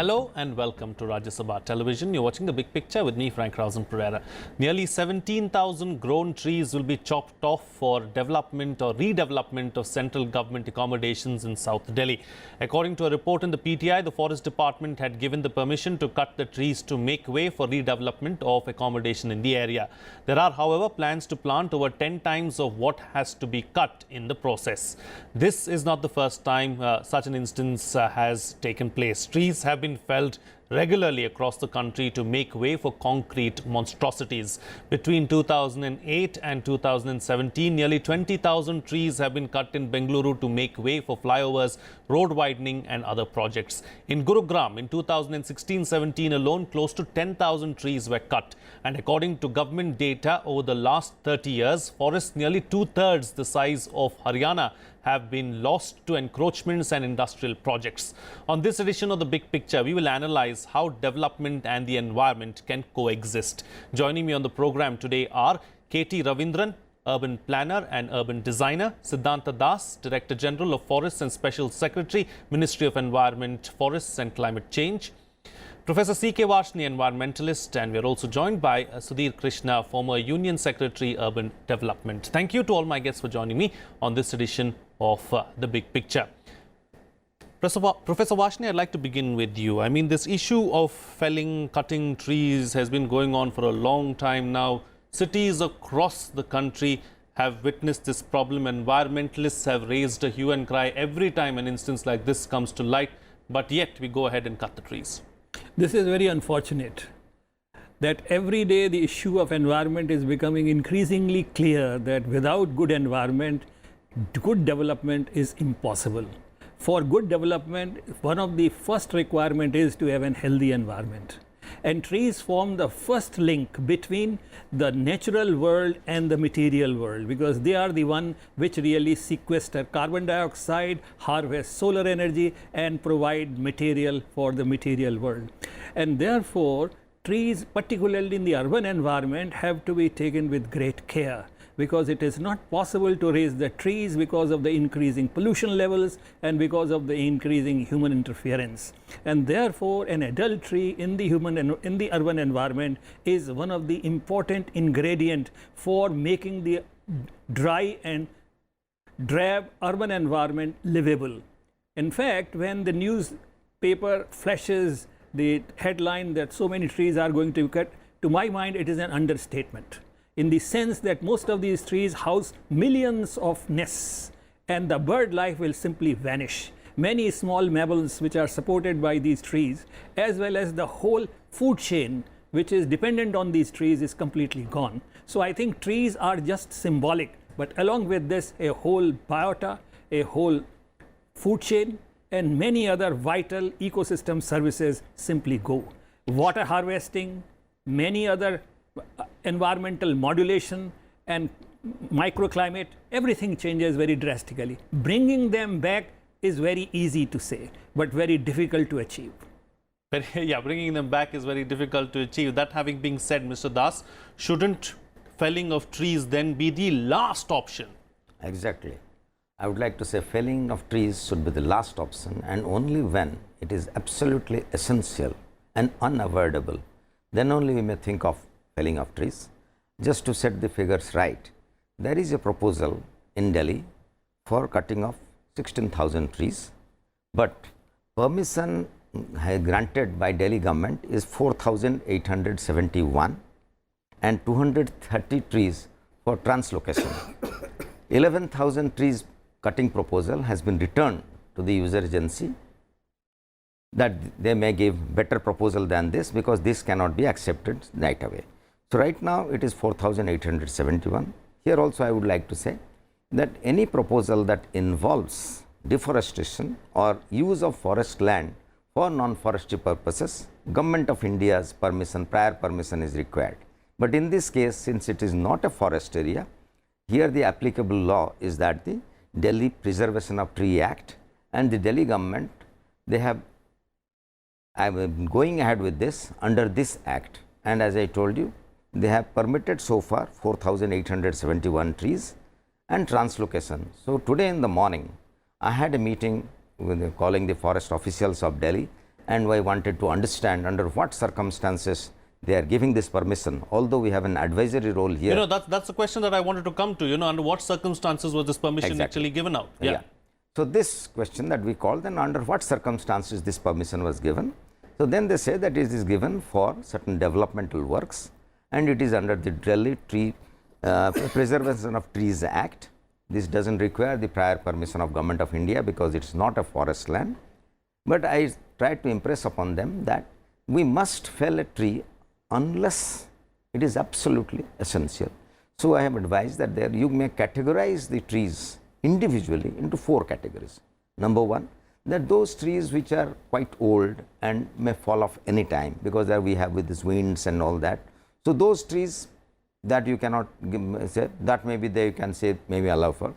Hello and welcome to Rajya Sabha Television. You're watching The Big Picture with me, Frank Pereira. Nearly 17,000 grown trees will be chopped off for development or redevelopment of central government accommodations in South Delhi. According to a report in the PTI, the Forest Department had given the permission to cut the trees to make way for redevelopment of accommodation in the area. There are, however, plans to plant over 10 times of what has to be cut in the process. This is not the first time such an instance has taken place. Trees have been felled regularly across the country to make way for concrete monstrosities. Between 2008 and 2017, nearly 20,000 trees have been cut in Bengaluru to make way for flyovers, road widening and other projects. In Gurugram, in 2016-17 alone, close to 10,000 trees were cut. And according to government data, over the last 30 years, forests nearly two-thirds the size of Haryana have been lost to encroachments and industrial projects. On this edition of The Big Picture, we will analyze how development and the environment can coexist. Joining me on the program today are KT Ravindran, Urban Planner and Urban Designer, Siddhanta Das, Director General of Forests and Special Secretary, Ministry of Environment, Forests and Climate Change, Professor C.K. Varshney, Environmentalist, and we are also joined by Sudhir Krishna, former Union Secretary, Urban Development. Thank you to all my guests for joining me on this edition of The Big Picture. Professor Varshney, I'd like to begin with you. I mean, this issue of felling, cutting trees has been going on for a long time now. Cities across the country have witnessed this problem. Environmentalists have raised a hue and cry every time an instance like this comes to light, but yet we go ahead and cut the trees. This is very unfortunate that every day the issue of environment is becoming increasingly clear that without good environment, good development is impossible. For good development, one of the first requirement is to have a healthy environment. And trees form the first link between the natural world and the material world, because they are the one which really sequester carbon dioxide, harvest solar energy and provide material for the material world. And therefore, trees, particularly in the urban environment, have to be taken with great care, because it is not possible to raise the trees because of the increasing pollution levels and because of the increasing human interference. And therefore, an adult tree in the urban environment is one of the important ingredients for making the dry and drab urban environment livable. In fact, when the newspaper flashes the headline that so many trees are going to be cut, to my mind, it is an understatement, in the sense that most of these trees house millions of nests and the bird life will simply vanish. Many small mammals which are supported by these trees, as well as the whole food chain which is dependent on these trees, is completely gone. So I think trees are just symbolic, but along with this, a whole biota, a whole food chain and many other vital ecosystem services simply go. Water harvesting, many other environmental modulation and microclimate, everything changes very drastically. Bringing them back is very easy to say, but very difficult to achieve. Yeah, bringing them back is very difficult to achieve. That having been said, Mr. Das, shouldn't felling of trees then be the last option? Exactly. I would like to say felling of trees should be the last option, and only when it is absolutely essential and unavoidable, then only we may think of felling of trees. Just to set the figures right, there is a proposal in Delhi for cutting off 16,000 trees, but permission granted by Delhi government is 4,871 and 230 trees for translocation. 11,000 trees cutting proposal has been returned to the user agency that they may give better proposal than this, because this cannot be accepted right away. So right now it is 4,871. Here also I would like to say that any proposal that involves deforestation or use of forest land for non-forestry purposes, Government of India's permission, prior permission is required. But in this case, since it is not a forest area, here the applicable law is that the Delhi Preservation of Tree Act, and the Delhi government, they have, I am going ahead with this under this act, and as I told you, they have permitted so far 4,871 trees and translocation. So today in the morning, I had a meeting with calling the forest officials of Delhi, and I wanted to understand under what circumstances they are giving this permission, although we have an advisory role here. You know, that's the question that I wanted to come to, you know, under what circumstances was this permission actually given out? Yeah. So this question that we call, then under what circumstances this permission was given. So then they say that it is given for certain developmental works, and it is under the Delhi Tree Preservation of Trees Act. This doesn't require the prior permission of Government of India because it's not a forest land. But I tried to impress upon them that we must fell a tree unless it is absolutely essential. So I have advised that there you may categorize the trees individually into 4 categories. Number 1, that those trees which are quite old and may fall off any time, because there we have with these winds and all that. So those trees that you cannot say, that maybe they can say maybe allow for.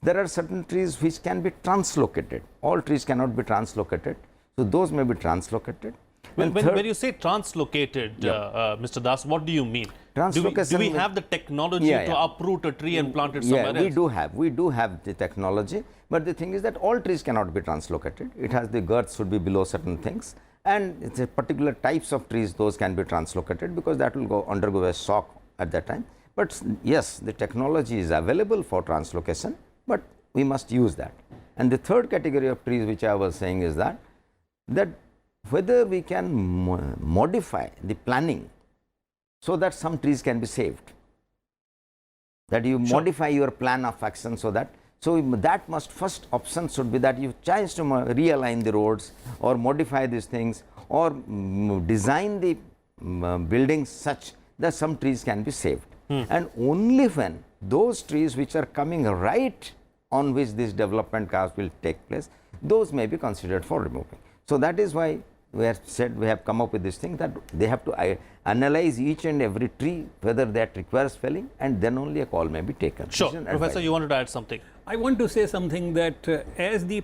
There are certain trees which can be translocated. All trees cannot be translocated. So those may be translocated. When you say translocated, Mr. Das, what do you mean? Do we have the technology to uproot a tree and plant it somewhere else? We do have the technology, but the thing is that all trees cannot be translocated. It has the girth should be below certain things, and it's a particular types of trees, those can be translocated because that will undergo a shock at that time. But yes, the technology is available for translocation, but we must use that. And the third category of trees which I was saying is that whether we can modify the planning so that some trees can be saved, that you modify your plan of action so that, that must first option should be that you try to realign the roads or modify these things or design the buildings such that some trees can be saved. And only when those trees which are coming right on which this development cost will take place, those may be considered for removing. So that is why we have said, we have come up with this thing that they have to analyze each and every tree whether that requires felling, and then only a call may be taken. Sure. Professor, you wanted to add something? I want to say something that as the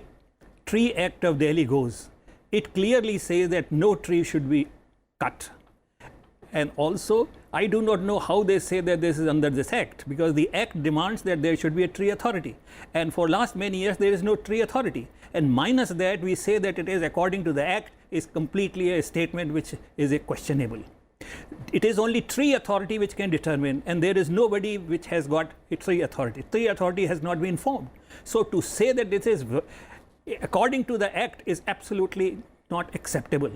Tree Act of Delhi goes, it clearly says that no tree should be cut. And also, I do not know how they say that this is under this act, because the act demands that there should be a tree authority. And for last many years, there is no tree authority. And minus that, we say that it is according to the act is completely a statement which is a questionable. It is only tree authority which can determine, and there is nobody which has got a tree authority. Tree authority has not been formed. So to say that this is according to the act is absolutely not acceptable.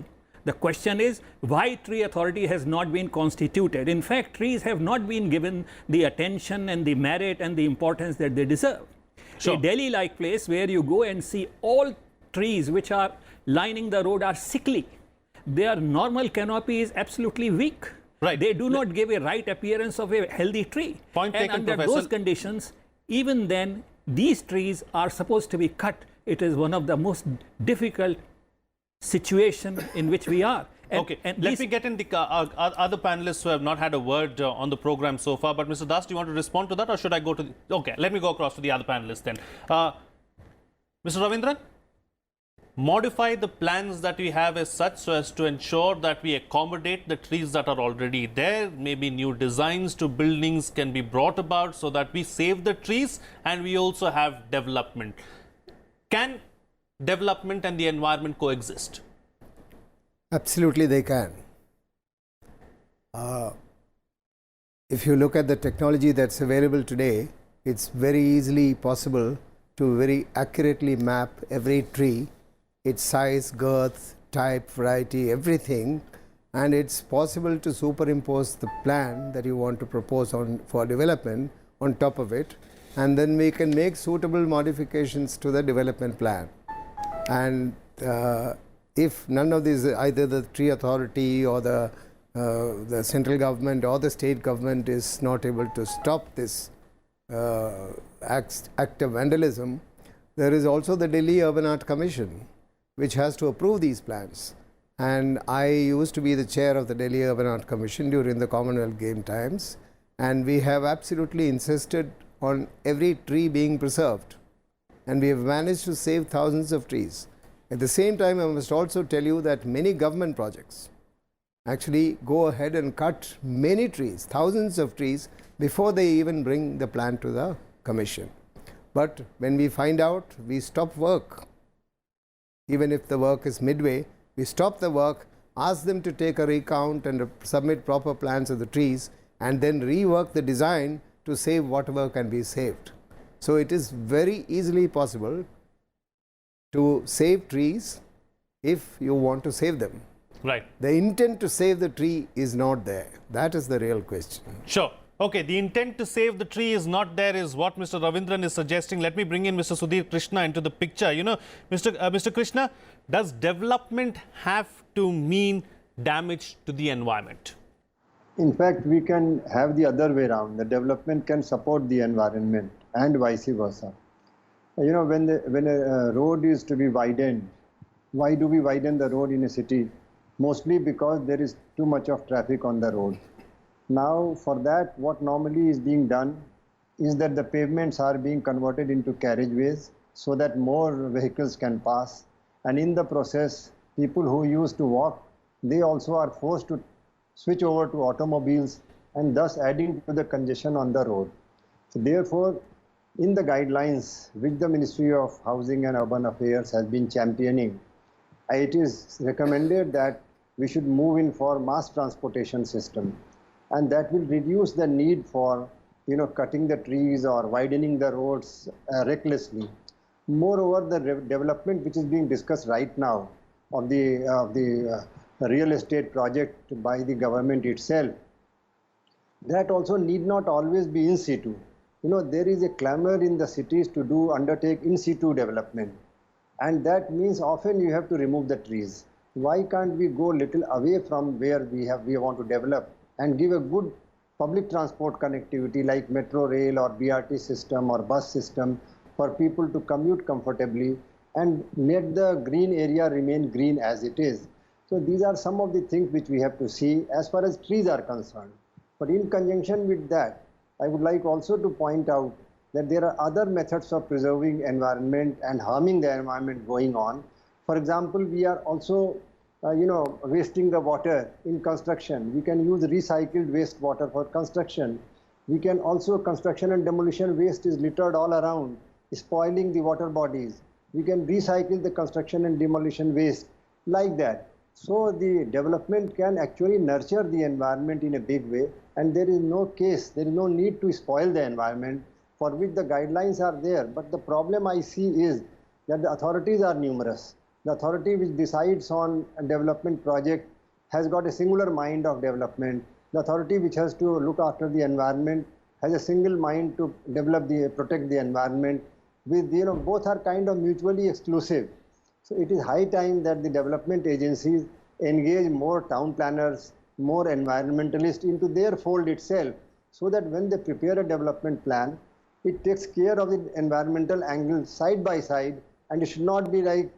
The question is why tree authority has not been constituted. In fact, trees have not been given the attention and the merit and the importance that they deserve. Sure. A Delhi-like place where you go and see all trees which are lining the road are sickly. Their normal canopy is absolutely weak. Right. They do not give a right appearance of a healthy tree. Point taken, under Professor. those conditions, even then, these trees are supposed to be cut. It is one of the most difficult situation in which we are. And let me get in the other panelists who have not had a word on the program so far. But Mr. Das, do you want to respond to that, or should I go to let me go across to the other panelists then. Mr. Ravindran, modify the plans that we have as such so as to ensure that we accommodate the trees that are already there. Maybe new designs to buildings can be brought about so that we save the trees and we also have development. Can development and the environment coexist? Absolutely they can. If you look at the technology that's available today, it's very easily possible to very accurately map every tree, its size, girth, type, variety, everything, and it's possible to superimpose the plan that you want to propose for development on top of it, and then we can make suitable modifications to the development plan. And if none of these, either the tree authority or the central government or the state government is not able to stop this act of vandalism, there is also the Delhi Urban Art Commission, which has to approve these plans. And I used to be the chair of the Delhi Urban Art Commission during the Commonwealth Game times, and we have absolutely insisted on every tree being preserved. And we have managed to save thousands of trees. At the same time, I must also tell you that many government projects actually go ahead and cut many trees, thousands of trees, before they even bring the plan to the commission. But when we find out, we stop work. Even if the work is midway, We stop the work, ask them to take a recount and submit proper plans of the trees, and then rework the design to save whatever can be saved. So it is very easily possible to save trees if you want to save them. Right. The intent to save the tree is not there. That is the real question. Sure. Okay, the intent to save the tree is not there is what Mr. Ravindran is suggesting. Let me bring in Mr. Sudhir Krishna into the picture. You know, Mr. Krishna, does development have to mean damage to the environment? In fact, we can have the other way around. The development can support the environment and vice versa. You know, when a road is to be widened, why do we widen the road in a city? Mostly because there is too much of traffic on the road. Now, for that, what normally is being done is that the pavements are being converted into carriageways so that more vehicles can pass. And in the process, people who used to walk, they also are forced to switch over to automobiles and thus adding to the congestion on the road. So therefore, in the guidelines which the Ministry of Housing and Urban Affairs has been championing, it is recommended that we should move in for mass transportation system, and that will reduce the need for cutting the trees or widening the roads recklessly. Moreover, the development which is being discussed right now of the real estate project by the government itself, that also need not always be in situ. There is a clamor in the cities to undertake in situ development, and that means often you have to remove the trees. Why can't we go little away from where we want to develop and give a good public transport connectivity like metro rail or BRT system or bus system for people to commute comfortably and let the green area remain green as it is. So these are some of the things which we have to see as far as trees are concerned. But in conjunction with that, I would like also to point out that there are other methods of preserving environment and harming the environment going on. For example, we are also wasting the water in construction. We can use recycled wastewater for construction. We can also, construction and demolition waste is littered all around, spoiling the water bodies. We can recycle the construction and demolition waste like that. So the development can actually nurture the environment in a big way, and there is no need to spoil the environment, for which the guidelines are there. But the problem I see is that the authorities are numerous. The authority which decides on a development project has got a singular mind of development. The authority which has to look after the environment has a single mind to protect the environment. With both are kind of mutually exclusive. So it is high time that the development agencies engage more town planners, more environmentalists into their fold itself, so that when they prepare a development plan, it takes care of the environmental angle side by side, and it should not be like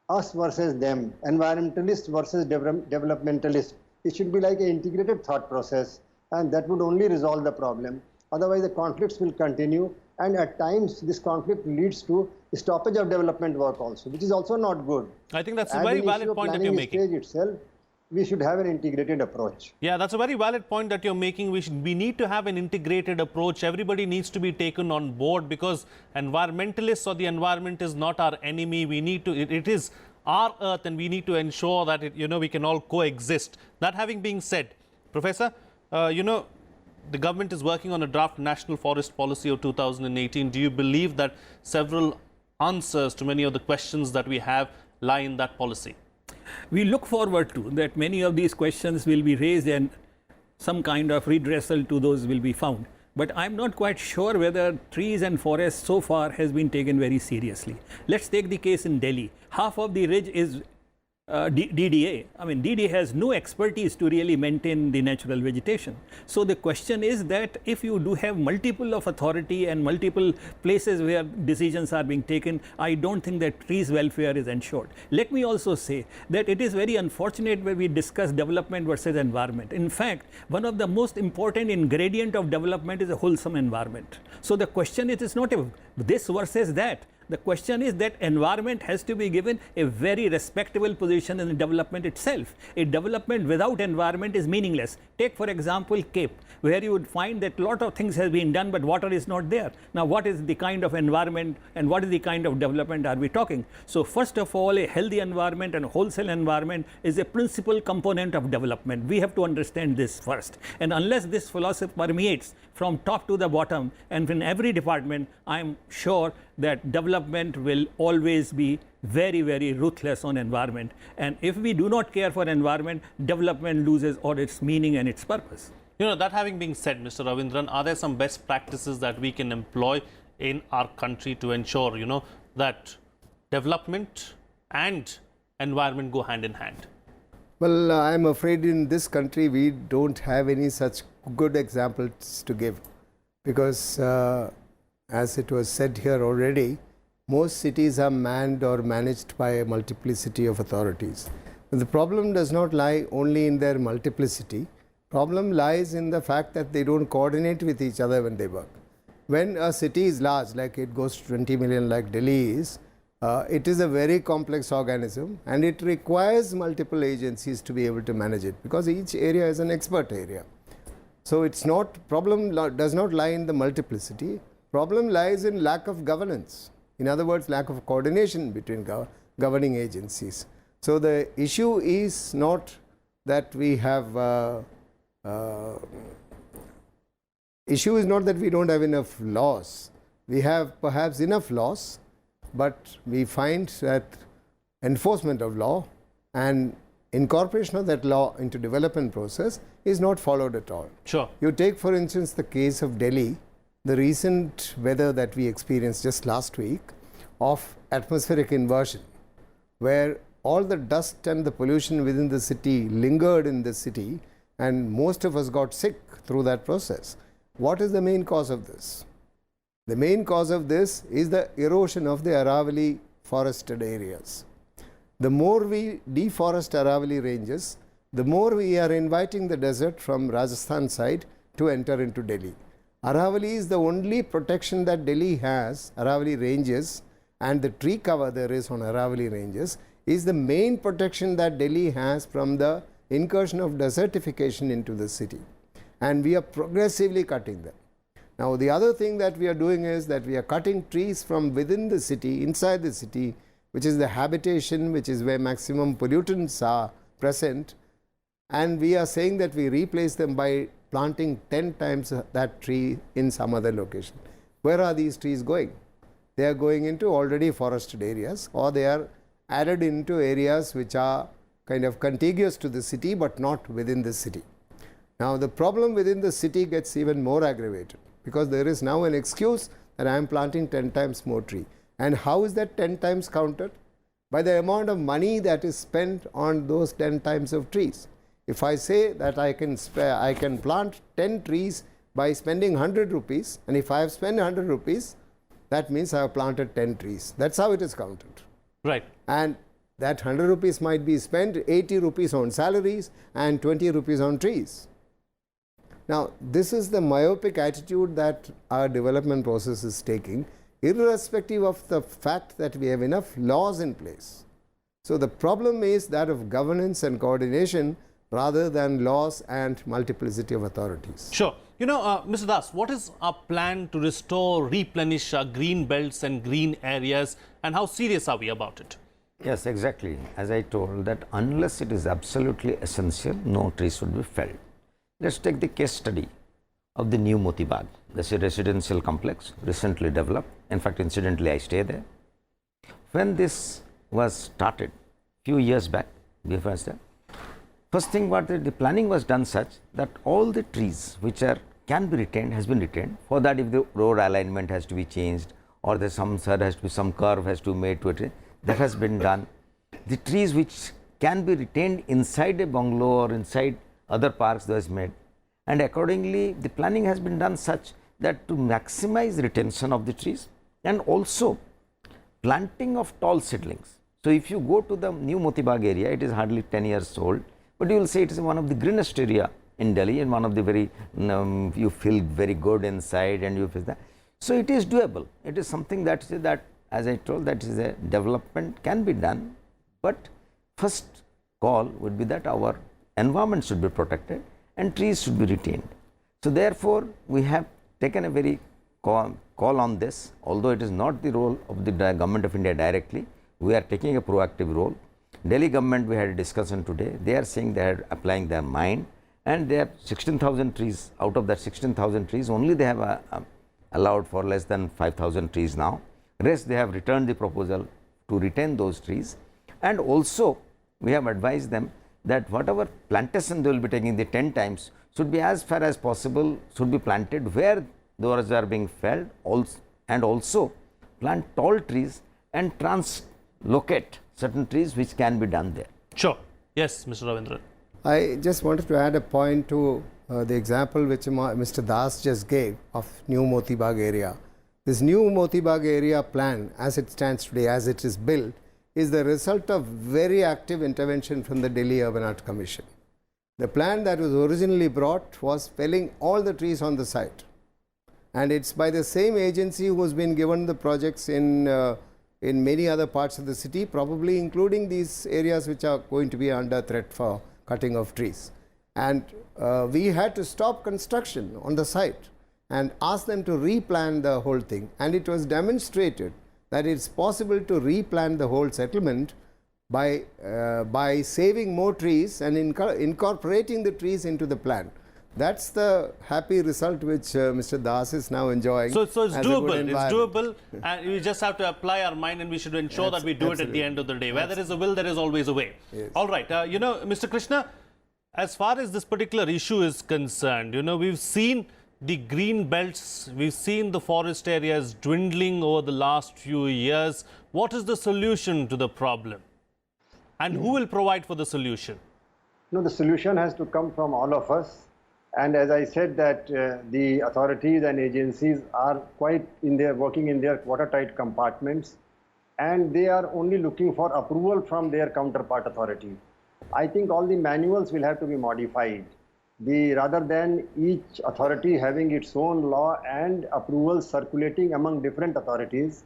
us versus them, environmentalists versus developmentalists. It should be like an integrated thought process, and that would only resolve the problem. Otherwise, the conflicts will continue, and at times this conflict leads to stoppage of development work also, which is also not good. I think that's a very valid point that you're making. Stage itself, we should have an integrated approach. Yeah, that's a very valid point that you're making. We need to have an integrated approach. Everybody needs to be taken on board, because environmentalists or the environment is not our enemy. It is our earth, and we need to ensure that we can all coexist. That having been said, Professor, the government is working on a draft National Forest Policy of 2018. Do you believe that several answers to many of the questions that we have lie in that policy? We look forward to that many of these questions will be raised and some kind of redressal to those will be found. But I'm not quite sure whether trees and forests so far has been taken very seriously. Let's take the case in Delhi. Half of the ridge is DDA. I mean, DDA has no expertise to really maintain the natural vegetation. So the question is that if you do have multiple of authority and multiple places where decisions are being taken, I don't think that trees welfare is ensured. Let me also say that it is very unfortunate when we discuss development versus environment. In fact, one of the most important ingredient of development is a wholesome environment. So the question is not this versus that. The question is that environment has to be given a very respectable position in the development itself. A development without environment is meaningless. Take for example Cape, where you would find that a lot of things have been done, but water is not there. Now what is the kind of environment and what is the kind of development are we talking? So first of all, a healthy environment and a wholesale environment is a principal component of development. We have to understand this first. And unless this philosophy permeates from top to the bottom and in every department, I am sure that development will always be very, very ruthless on environment. And if we do not care for environment, development loses all its meaning and its purpose. You know, that having been said, Mr. Ravindran, are there some best practices that we can employ in our country to ensure, you know, that development and environment go hand in hand? Well, I'm afraid in this country we don't have any such good examples to give, because as it was said here already, most cities are manned or managed by a multiplicity of authorities. But the problem does not lie only in their multiplicity. Problem lies in the fact that they don't coordinate with each other when they work. When a city is large, like it goes to 20 million like Delhi is, it is a very complex organism and it requires multiple agencies to be able to manage it, because each area is an expert area. So it's not, problem does not lie in the multiplicity, problem lies in lack of governance. In other words, lack of coordination between governing agencies. So the issue is not that we have issue is not that we don't have enough laws. We have perhaps enough laws, but we find that enforcement of law and incorporation of that law into development process is not followed at all. Sure. You take for instance the case of Delhi, the recent weather that we experienced just last week of atmospheric inversion, where all the dust and the pollution within the city lingered in the city and most of us got sick through that process. What is the main cause of this? The main cause of this is the erosion of the Aravalli forested areas. The more we deforest Aravalli ranges, the more we are inviting the desert from Rajasthan side to enter into Delhi. Aravalli is the only protection that Delhi has, Aravalli ranges, and the tree cover there is on Aravalli ranges is the main protection that Delhi has from the incursion of desertification into the city. And we are progressively cutting them. Now the other thing that we are doing is that we are cutting trees from within the city, inside the city, which is the habitation, which is where maximum pollutants are present, and we are saying that we replace them by planting 10 times that tree in some other location. Where are these trees going? They are going into already forested areas, or they are added into areas which are kind of contiguous to the city but not within the city. Now the problem within the city gets even more aggravated, because there is now an excuse that I am planting 10 times more tree. And how is that 10 times counted? By the amount of money that is spent on those 10 times of trees. If I say that I can plant 10 trees by spending 100 rupees, and if I have spent 100 rupees, that means I have planted 10 trees. That's how it is counted. Right. And that 100 rupees might be spent 80 rupees on salaries and 20 rupees on trees. Now, this is the myopic attitude that our development process is taking, irrespective of the fact that we have enough laws in place. So the problem is that of governance and coordination rather than laws and multiplicity of authorities. Sure. You know, Mr. Das, what is our plan to restore, replenish our green belts and green areas, and how serious are we about it? Yes, exactly. As I told that unless it is absolutely essential, no trees should be felled. Let's take the case study of the new Moti Bagh. That's a residential complex recently developed. In fact, incidentally, I stay there. When this was started few years back, before that, first thing what the planning was done such that all the trees which can be retained has been retained. For that, if the road alignment has to be changed or there has to be some curve has to be made to it, that has been done. The trees which can be retained inside a bungalow or inside other parks, that is made, and accordingly the planning has been done such that to maximize retention of the trees and also planting of tall seedlings. So if you go to the new Moti Bagh area, it is hardly 10 years old, but you will say it is one of the greenest area in Delhi and one of the very, you feel very good inside and you feel that. So it is doable. It is something that as I told, that is a development can be done, but first call would be that our environment should be protected and trees should be retained. So therefore, we have taken a very call on this, although it is not the role of the government of India directly, we are taking a proactive role. Delhi government, we had a discussion today, they are saying they are applying their mind, and they have 16,000 trees. Out of that 16,000 trees, only they have allowed for less than 5,000 trees now. Rest they have returned the proposal to retain those trees, and also we have advised them that whatever plantation they will be taking, the 10 times, should be as far as possible, should be planted where those are being felled, and also plant tall trees and translocate certain trees which can be done there. Sure. Yes, Mr. Ravindran. I just wanted to add a point to the example which Mr. Das just gave of new Moti Bagh area. This new Moti Bagh area plan, as it stands today, as it is built, is the result of very active intervention from the Delhi Urban Art Commission. The plan that was originally brought was felling all the trees on the site, and it's by the same agency who has been given the projects in many other parts of the city, probably including these areas which are going to be under threat for cutting of trees. And we had to stop construction on the site and ask them to replan the whole thing, and it was demonstrated that it's possible to replan the whole settlement by saving more trees and incorporating the trees into the plan. That's the happy result which Mr. Das is now enjoying. So it's doable. It's doable, and we just have to apply our mind, and we should ensure that we do it at the end of the day. Where there is a will, there is always a way. Yes. All right. You know, Mr. Krishna, as far as this particular issue is concerned, you know, we've seen the green belts, we've seen the forest areas dwindling over the last few years. What is the solution to the problem? And who will provide for the solution? No, the solution has to come from all of us. And as I said that the authorities and agencies are quite working in their watertight compartments, and they are only looking for approval from their counterpart authority. I think all the manuals will have to be modified. Rather than each authority having its own law and approvals circulating among different authorities,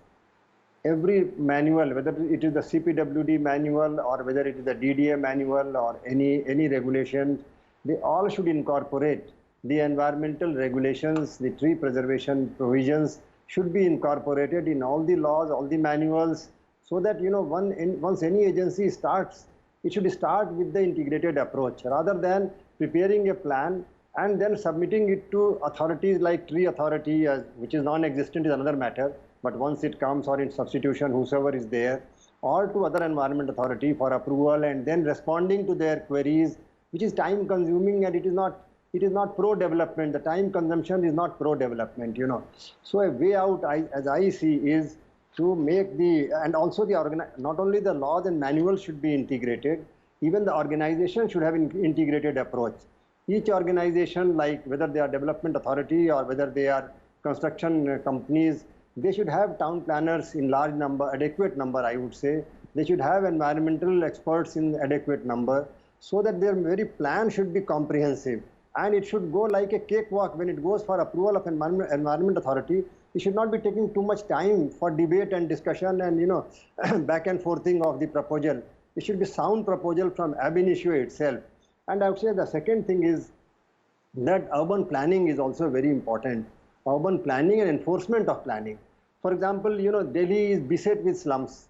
every manual, whether it is the CPWD manual or whether it is the DDA manual or any regulation, they all should incorporate the environmental regulations, the tree preservation provisions should be incorporated in all the laws, all the manuals, so that, you know, once any agency starts, it should start with the integrated approach rather than preparing a plan and then submitting it to authorities like tree authority, which is non-existent is another matter, but once it comes, or in substitution, whosoever is there, or to other environment authority for approval, and then responding to their queries, which is time consuming, and it is not pro-development. The time consumption is not pro-development, you know. So a way out, as I see, is to make and also not only the laws and manuals should be integrated, even the organization should have an integrated approach. Each organization, like whether they are development authority or whether they are construction companies, they should have town planners in large number, adequate number, I would say. They should have environmental experts in adequate number, so that their very plan should be comprehensive. And it should go like a cakewalk. When it goes for approval of environment authority, it should not be taking too much time for debate and discussion and, you know, back and forthing of the proposal. It should be sound proposal from ab initio itself. And I would say the second thing is that urban planning is also very important. Urban planning and enforcement of planning. For example, you know, Delhi is beset with slums.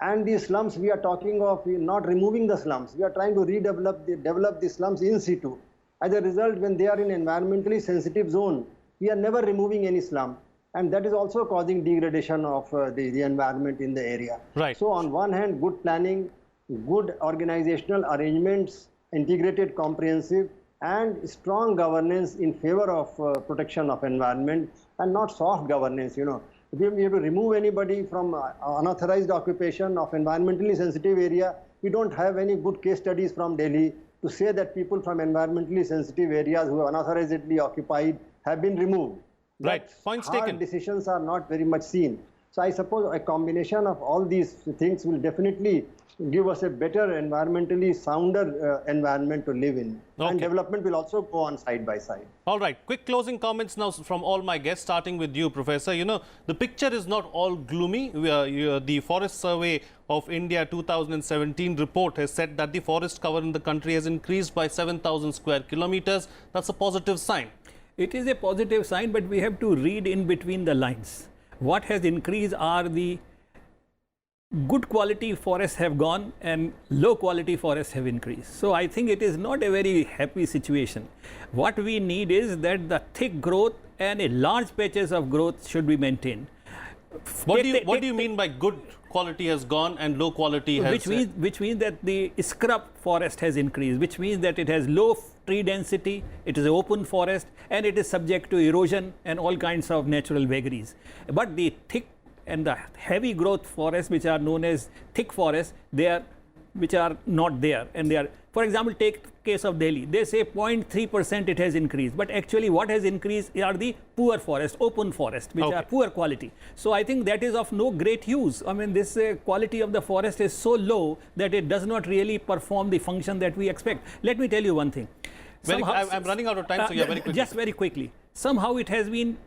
And these slums, we are talking of not removing the slums. We are trying to develop the slums in situ. As a result, when they are in environmentally sensitive zone, we are never removing any slum. And that is also causing degradation of the environment in the area. Right. So on one hand, good planning, good organizational arrangements, integrated, comprehensive, and strong governance in favor of protection of environment, and not soft governance, you know. If we have to remove anybody from unauthorized occupation of environmentally sensitive area, we don't have any good case studies from Delhi to say that people from environmentally sensitive areas who are unauthorizedly occupied have been removed. Right. Points taken. Decisions are not very much seen. So I suppose a combination of all these things will definitely give us a better environmentally sounder environment to live in. Okay. And development will also go on side by side. All right, quick closing comments now from all my guests, starting with you, Professor. You know, the picture is not all gloomy. The Forest Survey of India 2017 report has said that the forest cover in the country has increased by 7,000 square kilometers. That's a positive sign. It is a positive sign, but we have to read in between the lines. What has increased are the good quality forests have gone and low quality forests have increased. So I think it is not a very happy situation. What we need is that the thick growth and a large patches of growth should be maintained. What do you mean by good quality has gone and low quality has... Which means that the scrub forest has increased, which means that it has low tree density, it is an open forest, and it is subject to erosion and all kinds of natural vagaries. But the thick and the heavy growth forests, which are known as thick forests, which are not there, and they are, for example, take case of Delhi, they say 0.3% it has increased, but actually what has increased are the poor forest, open forest, which are poor quality. So I think that is of no great use. I mean, this quality of the forest is so low that it does not really perform the function that we expect. Let me tell you one thing. I'm running out of time, so yeah, very quickly. Just very quickly. Somehow it has been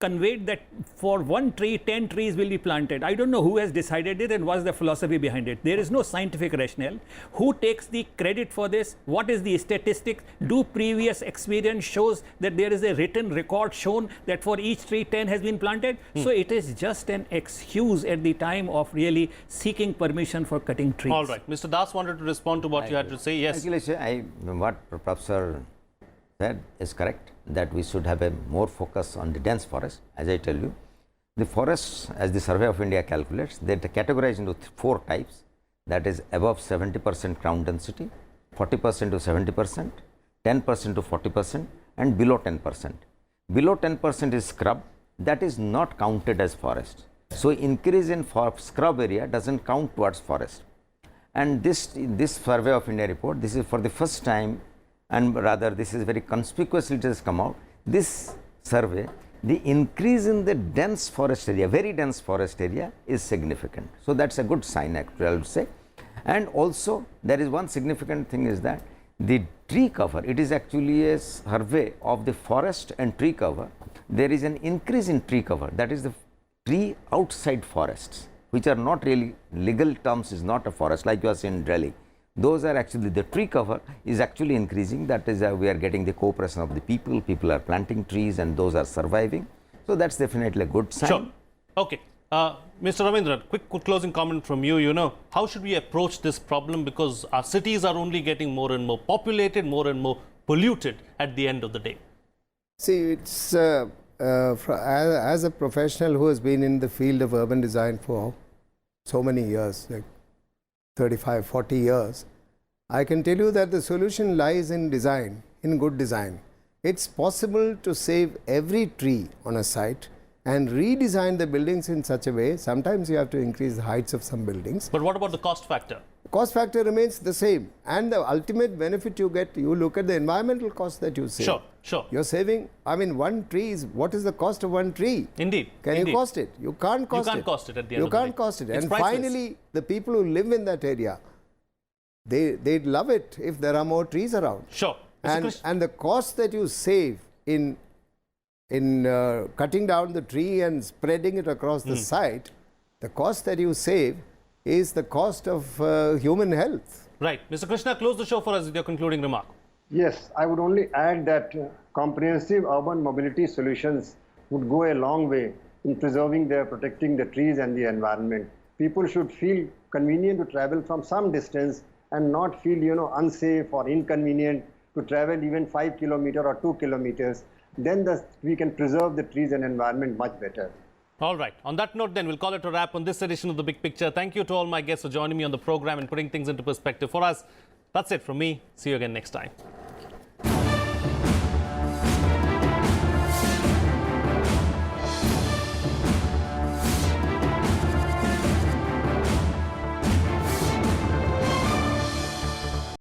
conveyed that for one tree, 10 trees will be planted. I don't know who has decided it and what's the philosophy behind it. There is no scientific rationale. Who takes the credit for this? What is the statistics? Do previous experience shows that there is a written record shown that for each tree 10 has been planted? So it is just an excuse at the time of really seeking permission for cutting trees. All right. Mr. Das wanted to respond to what you had to say. Yes. Actually, what Professor said is correct, that we should have a more focus on the dense forest. As I tell you, the forests, as the Survey of India calculates, they are categorized into 4 types, that is above 70% crown density, 40% to 70%, 10% to 40%, and below 10%. Below 10% is scrub, that is not counted as forest. So increase in scrub area doesn't count towards forest. And this Survey of India report, this is for the first time, and rather this is very conspicuously it has come out. This survey, the increase in the dense forest area, very dense forest area is significant. So that's a good sign actually, I would say. And also there is one significant thing is that the tree cover, it is actually a survey of the forest and tree cover. There is an increase in tree cover, that is the tree outside forests, which are not really legal terms, is not a forest like you are seeing in Delhi. Those are actually, the tree cover is actually increasing. That is, we are getting the cooperation of the people. People are planting trees and those are surviving. So that's definitely a good sign. Sure. Okay. Mr. Ravindran, quick closing comment from you. You know, how should we approach this problem? Because our cities are only getting more and more populated, more and more polluted at the end of the day. See, it's as a professional who has been in the field of urban design for so many years, like 35, 40 years, I can tell you that the solution lies in design, in good design. It's possible to save every tree on a site and redesign the buildings in such a way. Sometimes you have to increase the heights of some buildings. But what about the cost factor? Cost factor remains the same, and the ultimate benefit you get, you look at the environmental cost that you save. Sure. You're saving, I mean, one tree is, what is the cost of one tree? Indeed. Can you cost it? You can't cost it. You can't cost it at the end of the day. You can't cost it. It's And priceless. finally, the people who live in that area, they'd love it if there are more trees around. Sure. And the cost that you save in cutting down the tree and spreading it across the site, the cost that you save is the cost of human health. Right. Mr. Krishna, close the show for us with your concluding remark. Yes, I would only add that comprehensive urban mobility solutions would go a long way in protecting the trees and the environment. People should feel convenient to travel from some distance and not feel, unsafe or inconvenient to travel even 5 kilometers or 2 kilometers. Then we can preserve the trees and environment much better. All right. On that note, then, we'll call it a wrap on this edition of The Big Picture. Thank you to all my guests for joining me on the program and putting things into perspective for us. That's it from me. See you again next time.